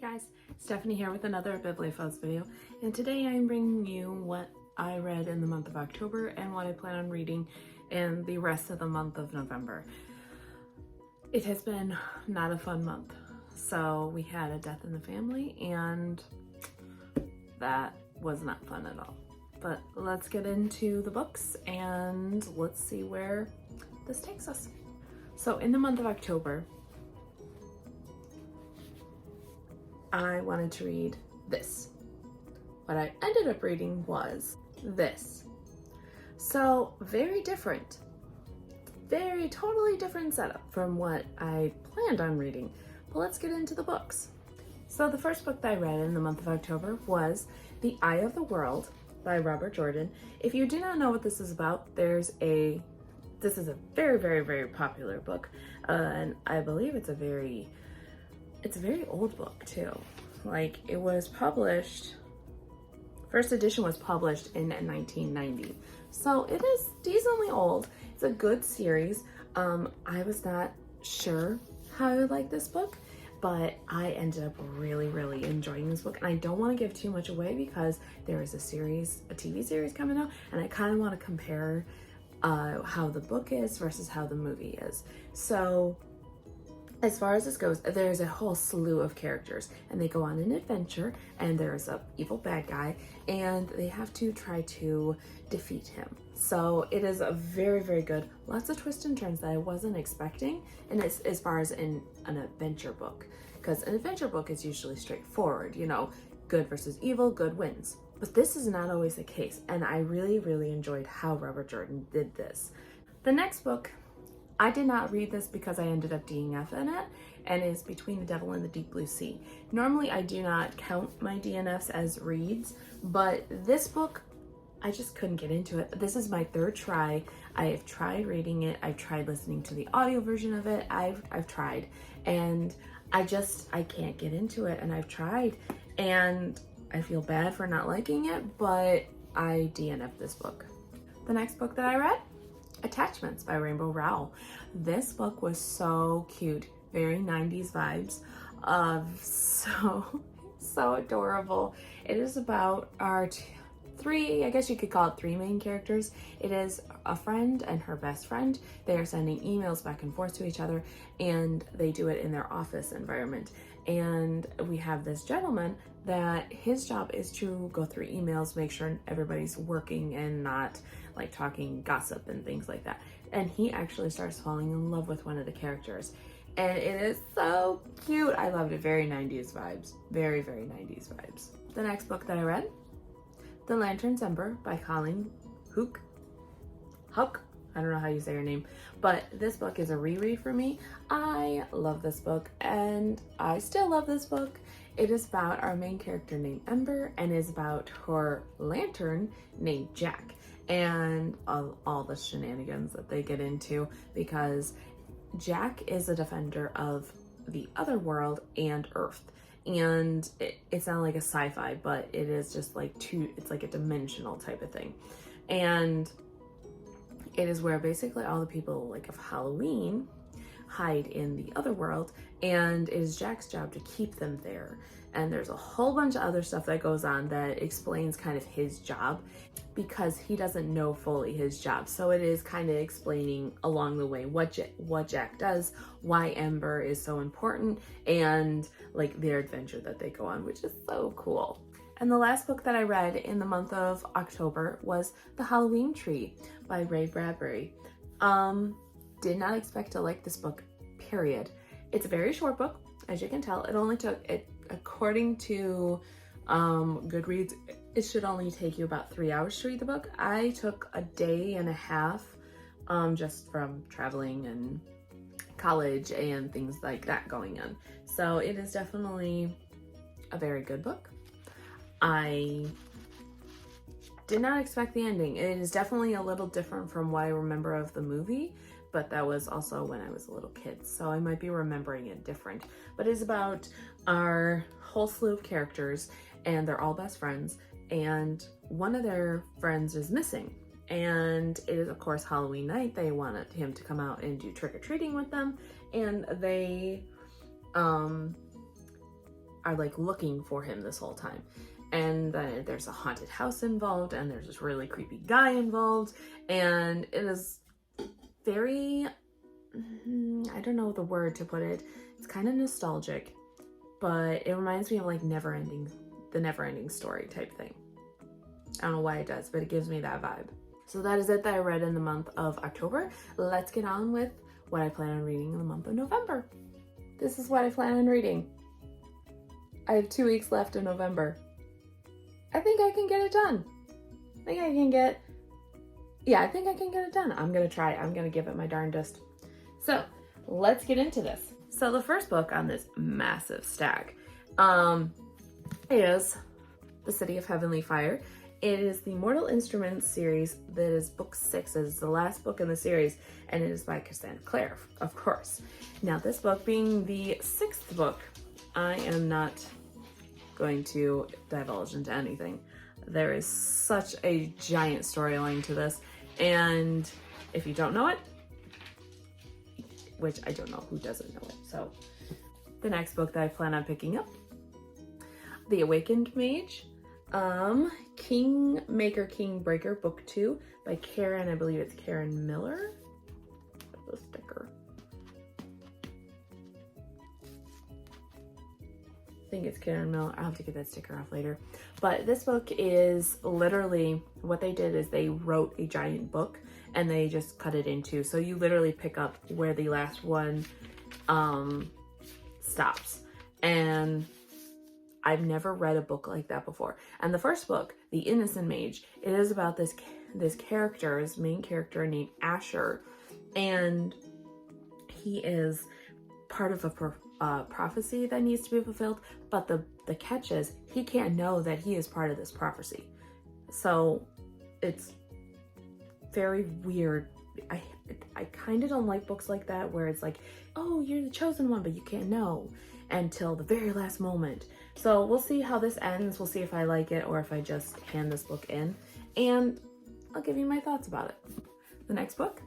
guys, Stephanie here with another Bibliophiles video, and today I'm bringing you what I read in the month of October and what I plan on reading in the rest of the month of November. It has been not a fun month. So we had a death in the family and that was not fun at all. But let's get into the books and let's see where this takes us. So in the month of October, I wanted to read this. What I ended up reading was this. So very different, totally different setup from what I planned on reading. But let's get into the books. So the first book that I read in the month of October was The Eye of the World by Robert Jordan. If you do not know what this is about, this is a very popular book, and I believe it's a very old book too. Like, it was published, first edition was published in 1990. So it is decently old. It's a good series. I was not sure how I would like this book, but I ended up really enjoying this book. And I don't want to give too much away because there is a TV series coming out, and I kind of want to compare how the book is versus how the movie is. So as far as this goes, there's a whole slew of characters and they go on an adventure, and there's a evil bad guy and they have to try to defeat him. So it is a very good, lots of twists and turns that I wasn't expecting. And it's as far as in an adventure book, because an adventure book is usually straightforward, you know, good versus evil, good wins. But this is not always the case, and I really enjoyed how Robert Jordan did this. The next book, I did not read this because I ended up DNFing it, and is Between the Devil and the Deep Blue Sea. Normally I do not count my DNFs as reads, but this book, I just couldn't get into it. This is my third try. I have tried reading it, I've tried listening to the audio version of it, I've tried, and I can't get into it. And I've tried, and I feel bad for not liking it, but I DNF'd this book. The next book that I read, Attachments by Rainbow Rowell. This book was so cute, very 90s vibes, so adorable. It is about our three, I guess you could call it three main characters. It is a friend and her best friend. They are sending emails back and forth to each other, and they do it in their office environment. And we have this gentleman that his job is to go through emails, make sure everybody's working and not like talking gossip and things like that. And he actually starts falling in love with one of the characters. And it is so cute. I loved it. Very 90s vibes. Very 90s vibes. The next book that I read, The Lantern's Ember by Colleen Houck. I don't know how you say her name, but this book is a reread for me. I love this book, and I still love this book. It is about our main character named Ember, and is about her lantern named Jack, and all the shenanigans that they get into, because Jack is a defender of the other world and Earth. And it's not like a sci-fi, but it is just like it's like a dimensional type of thing. And it is where basically all the people like of Halloween hide in the other world, and it is Jack's job to keep them there. And there's a whole bunch of other stuff that goes on that explains kind of his job, because he doesn't know fully his job. So it is kind of explaining along the way what Jack does, why Ember is so important, and like their adventure that they go on, which is so cool. And the last book that I read in the month of October was The Halloween Tree by Ray Bradbury. Did not expect to like this book, period. It's a very short book, as you can tell. It only took, according to Goodreads, it should only take you about 3 hours to read the book. I took a day and a half just from traveling and college and things like that going on. So it is definitely a very good book. I did not expect the ending. It is definitely a little different from what I remember of the movie, but that was also when I was a little kid, so I might be remembering it different. But it's about our whole slew of characters, and they're all best friends, and one of their friends is missing. And it is, of course, Halloween night. They wanted him to come out and do trick-or-treating with them, and they are like looking for him this whole time. And then there's a haunted house involved, and there's this really creepy guy involved, and it is very, I don't know the word to put it. It's kind of nostalgic, but it reminds me of like the never ending story type thing. I don't know why it does, but it gives me that vibe. So that is it that I read in the month of October. Let's get on with what I plan on reading in the month of November. This is what I plan on reading. I have 2 weeks left in November. I think I can get it done. I think I can get it done. I'm gonna try. I'm gonna give it my darndest. So let's get into this. So the first book on this massive stack is The City of Heavenly Fire. It is the Mortal Instruments series that is book 6. It is the last book in the series, and it is by Cassandra Clare, of course. Now, this book being the 6th book, I am not going to divulge into anything. There is such a giant storyline to this, and if you don't know it, which I don't know who doesn't know it, so the next book that I plan on picking up, The Awakened Mage, Kingmaker King Breaker, book 2 by Karen, I believe it's Karen Miller. The sticker. I think it's Karen Miller. I'll have to get that sticker off later. But this book is literally, what they did is they wrote a giant book and they just cut it in two. So you literally pick up where the last one stops. And I've never read a book like that before. And the first book, The Innocent Mage, it is about this main character named Asher, and he is part of a prophecy that needs to be fulfilled, but the catch is he can't know that he is part of this prophecy. So it's very weird. I kind of don't like books like that where it's like, oh, you're the chosen one, but you can't know until the very last moment. So we'll see how this ends. We'll see if I like it or if I just hand this book in, and I'll give you my thoughts about it. The next book,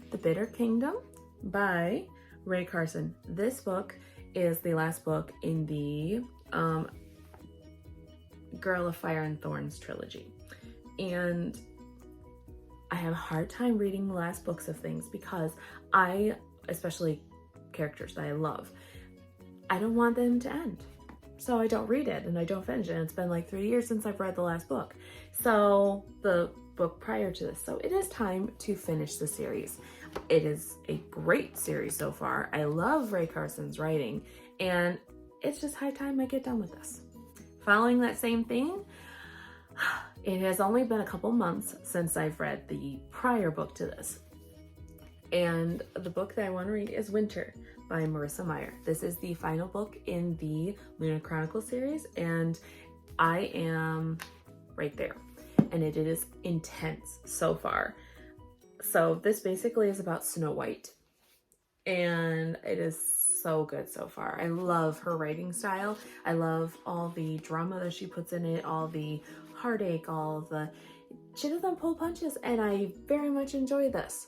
The Bitter Kingdom by Ray Carson. This book is the last book in the Girl of Fire and Thorns trilogy. And I have a hard time reading the last books of things because especially characters that I love, I don't want them to end. So I don't read it and I don't finish it. And it's been like 3 years since I've read the last book. So the book prior to this. So it is time to finish the series. It is a great series so far. I love Ray Carson's writing, and it's just high time I get done with this. Following that same thing, it has only been a couple months since I've read the prior book to this. And the book that I want to read is Winter by Marissa Meyer. This is the final book in the Lunar Chronicle series, and I am right there. And it is intense so far. So this basically is about Snow White, and it is so good so far. I love her writing style. I love all the drama that she puts in it, all the heartache, all the she doesn't pull punches, and I very much enjoy this.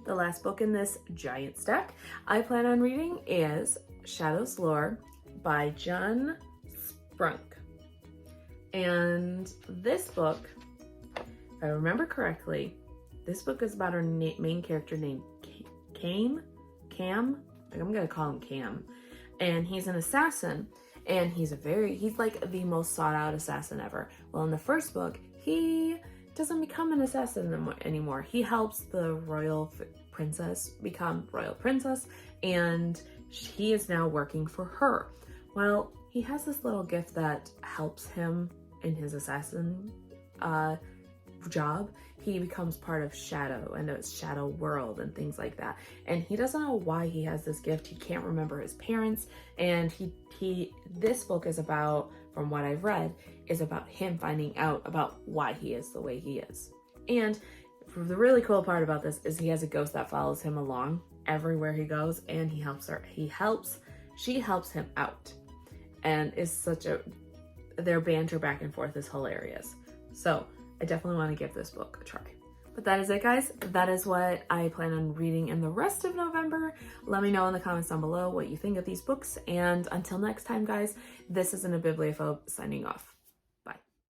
The last book in this giant stack I plan on reading is Shadow's Lore by John Sprunk. And this book, if I remember correctly, this book is about our main character named Cam. I'm gonna call him Cam. And he's an assassin, and he's like the most sought out assassin ever. Well, in the first book, he doesn't become an assassin anymore. He helps the royal princess become royal princess, and he is now working for her. Well, he has this little gift that helps him in his assassin job. He becomes part of Shadow and its Shadow world and things like that. And he doesn't know why he has this gift. He can't remember his parents. And this book is about, from what I've read, is about him finding out about why he is the way he is. And the really cool part about this is he has a ghost that follows him along everywhere he goes, and she helps him out. And their banter back and forth is hilarious. So I definitely want to give this book a try. But that is it, guys. That is what I plan on reading in the rest of November. Let me know in the comments down below what you think of these books. And until next time, guys, this is a Bibliophobe signing off.